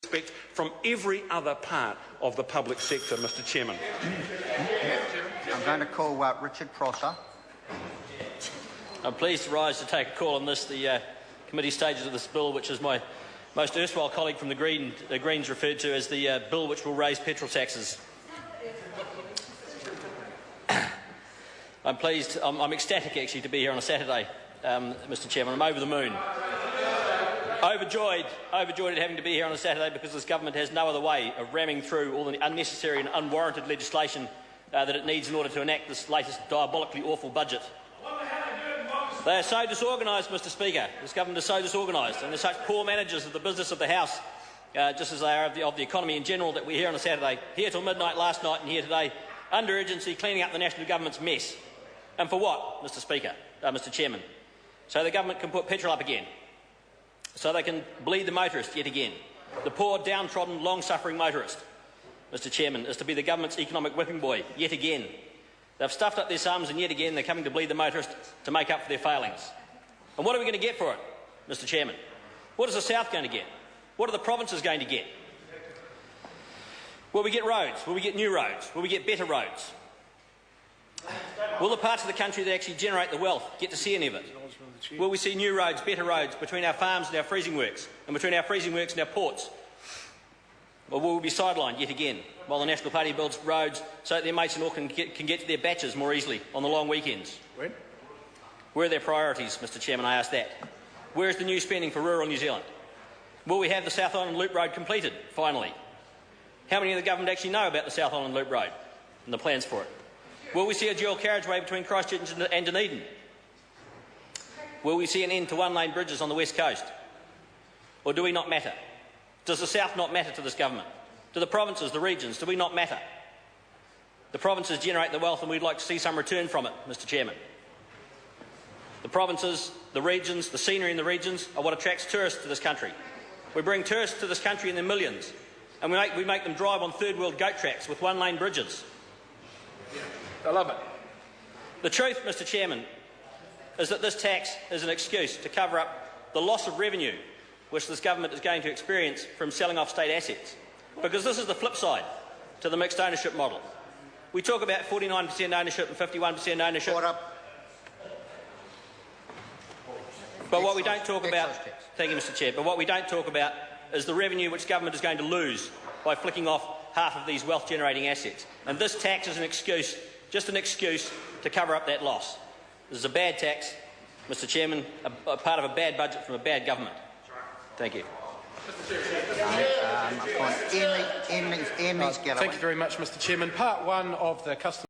expect from every other part of the public sector, Mr Chairman. I'm going to call Richard Prosser. I'm pleased to rise to take a call on this, the committee stages of this bill, which is my most erstwhile colleague from the Greens referred to as the bill which will raise petrol taxes. I'm ecstatic actually to be here on a Saturday, Mr Chairman. I'm over the moon. Overjoyed at having to be here on a Saturday because this government has no other way of ramming through all the unnecessary and unwarranted legislation that it needs in order to enact this latest diabolically awful budget. They are so disorganised, Mr Speaker. This government is so disorganised, and they're such poor managers of the business of the House, just as they are of the economy in general, that we're here on a Saturday, here till midnight last night and here today, under urgency, cleaning up the national government's mess. And for what, Mr Speaker, Mr Chairman? So the government can put petrol up again. So they can bleed the motorist yet again. The poor, downtrodden, long-suffering motorist, Mr Chairman, is to be the government's economic whipping boy yet again. They've stuffed up their sums and yet again they're coming to bleed the motorist to make up for their failings. And what are we going to get for it, Mr Chairman? What is the South going to get? What are the provinces going to get? Will we get roads? Will we get new roads? Will we get better roads? Will the parts of the country that actually generate the wealth get to see any of it? Will we see new roads, better roads between our farms and our freezing works, and between our freezing works and our ports? Or will we be sidelined yet again while the National Party builds roads so that their mates and all can get to their batches more easily on the long weekends? Where are their priorities, Mr Chairman? I ask that. Where is the new spending for rural New Zealand? Will we have the South Island Loop Road completed, finally? How many of the government actually know about the South Island Loop Road and the plans for it? Will we see a dual carriageway between Christchurch and Dunedin? Will we see an end to one-lane bridges on the West Coast? Or do we not matter? Does the South not matter to this government? Do the provinces, the regions, do we not matter? The provinces generate the wealth and we'd like to see some return from it, Mr Chairman. The provinces, the regions, the scenery in the regions are what attracts tourists to this country. We bring tourists to this country in their millions and we make them drive on third-world goat tracks with one-lane bridges. I love it. The truth, Mr Chairman, is that this tax is an excuse to cover up the loss of revenue which this government is going to experience from selling off state assets. Because this is the flip side to the mixed ownership model. We talk about 49% ownership and 51% ownership. But what we don't talk about, thank you, Mr Chair, but what we don't talk about is the revenue which government is going to lose by flicking off half of these wealth-generating assets. And this tax is an excuse, just an excuse to cover up that loss. This is a bad tax, Mr Chairman, a part of a bad budget from a bad government. Thank you. Thank you very much, Mr Chairman. Part one of the custom